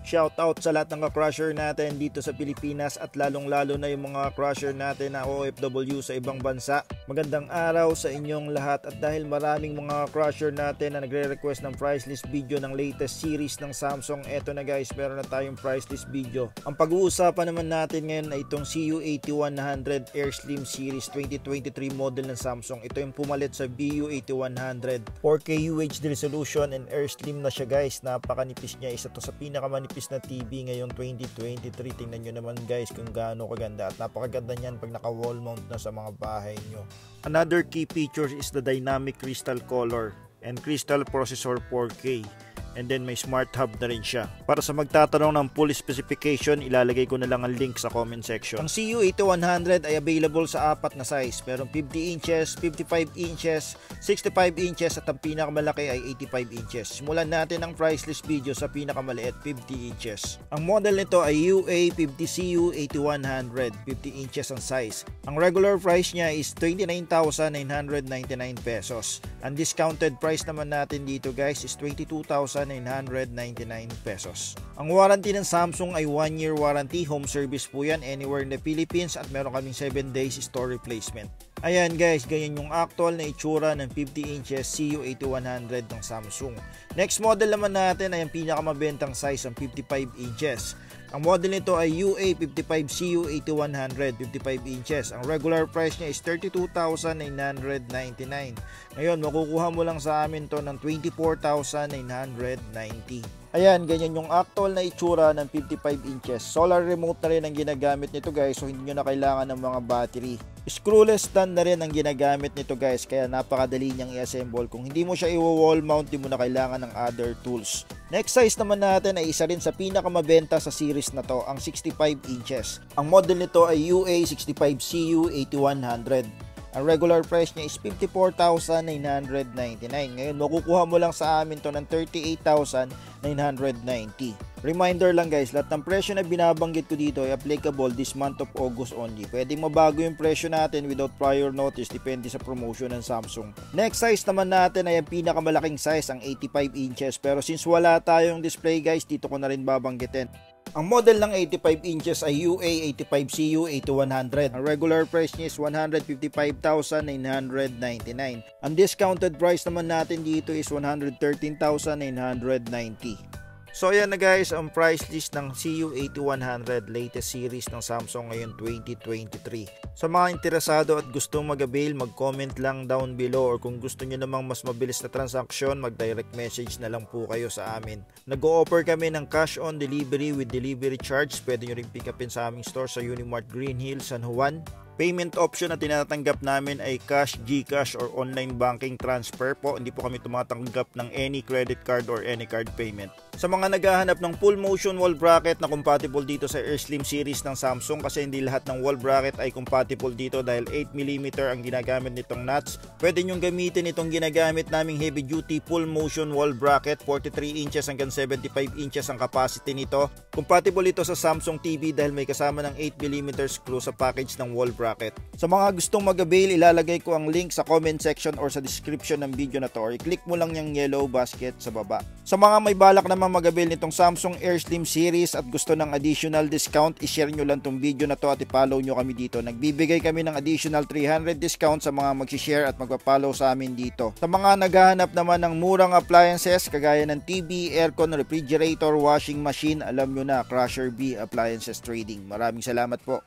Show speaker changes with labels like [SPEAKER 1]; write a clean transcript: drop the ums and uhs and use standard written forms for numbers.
[SPEAKER 1] Shoutout sa lahat ng ka-crusher natin dito sa Pilipinas at lalong-lalo na yung mga crusher natin na OFW sa ibang bansa. Magandang araw sa inyong lahat at dahil maraming mga crusher natin na nagre-request ng price list video ng latest series ng Samsung, eto na guys, meron na tayong price list video. Ang pag-uusapan naman natin ngayon ay itong CU8100 Air Slim Series 2023 model ng Samsung. Ito yung pumalit sa BU8100. 4K UHD resolution and Air Slim na siya guys. Napakanipis niya. Isa to sa pinakamanipis na TV ngayong 2023. Tingnan nyo naman guys kung gaano kaganda at napakaganda niyan pag naka wall mount na sa mga bahay nyo. Another key feature is the dynamic crystal color and crystal processor 4K. And then may smart hub na rin siya. Para sa magtatanong ng full specification, ilalagay ko na lang ang link sa comment section. Ang CU8100 ay available sa apat na size. Merong 50 inches, 55 inches, 65 inches at ang pinakamalaki ay 85 inches. Simulan natin ang price list video sa pinakamaliit, 50 inches. Ang model nito ay UA50CU8100, 50 inches ang size. Ang regular price niya is 29,999 pesos. Ang discounted price naman natin dito guys is 22,999 pesos. Ang warranty ng Samsung ay 1-year warranty, home service po yan anywhere in the Philippines at meron kaming 7 days store replacement. Ayan guys, ganyan yung actual na itsura ng 50 inches CU8100 ng Samsung. Next model naman natin ay ang pinakamabentang size, ang 55 inches. Ang model nito ay UA55CU8100, 55 inches. Ang regular price niya is 32,999. Ngayon, makukuha mo lang sa amin to ng 24,990. Ayan, ganyan yung actual na itsura ng 55 inches. Solar remote na rin ang ginagamit nito guys, so hindi nyo na kailangan ng mga battery. Screwless stand na rin ang ginagamit nito guys, kaya napakadali niyang i-assemble. Kung hindi mo siya i-wall mount, hindi mo na kailangan ng other tools. Next size naman natin ay isa rin sa pinakamabenta sa series na to, ang 65 inches. Ang model nito ay UA65CU8100. Ang regular price niya is 54,999. Ngayon, makukuha mo lang sa amin to ng 38,990. Reminder lang guys, lahat ng presyo na binabanggit ko dito ay applicable this month of August only. Pwedeng mabago yung presyo natin without prior notice, depende sa promotion ng Samsung. Next size naman natin ay ang pinakamalaking size, ang 85 inches. Pero since wala tayong display guys, dito ko na rin babanggitin. Ang model ng 85 inches ay UA85CU8100. Ang regular price niya is 155,999. Ang discounted price naman natin dito is 113,990. So ayan na guys, ang price list ng CU8100 latest series ng Samsung ngayon 2023. Sa mga interesado at gustong mag-avail, mag-comment lang down below, or kung gusto nyo namang mas mabilis na transaksyon, mag-direct message na lang po kayo sa amin. Nag-o-offer kami ng cash on delivery with delivery charge. Pwede nyo rin pick upin sa aming store sa Unimart Green Hills, San Juan. Payment option na tinatanggap namin ay cash, GCash, or online banking transfer po. Hindi po kami tumatanggap ng any credit card or any card payment. Sa mga naghahanap ng full motion wall bracket na compatible dito sa Air Slim series ng Samsung, kasi hindi lahat ng wall bracket ay compatible dito dahil 8mm ang ginagamit nitong nuts. Pwede nyong gamitin itong ginagamit naming heavy duty full motion wall bracket, 43 inches hanggang 75 inches ang capacity nito. Compatible ito sa Samsung TV dahil may kasama ng 8mm screw sa package ng wall bracket. Sa mga gustong mag-avail, ilalagay ko ang link sa comment section or sa description ng video na to, or i-click mo lang yung yellow basket sa baba. Sa mga may balak naman mag-avail nitong Samsung Air Slim series at gusto ng additional discount, i-share nyo lang tong video na to at i-follow nyo kami dito. Nagbibigay kami ng additional 300 discount sa mga mag-share at magpa-follow sa amin dito. Sa mga naghahanap naman ng murang appliances kagaya ng TV, aircon, refrigerator, washing machine, alam nyo na, Crusher B Appliances Trading. Maraming salamat po.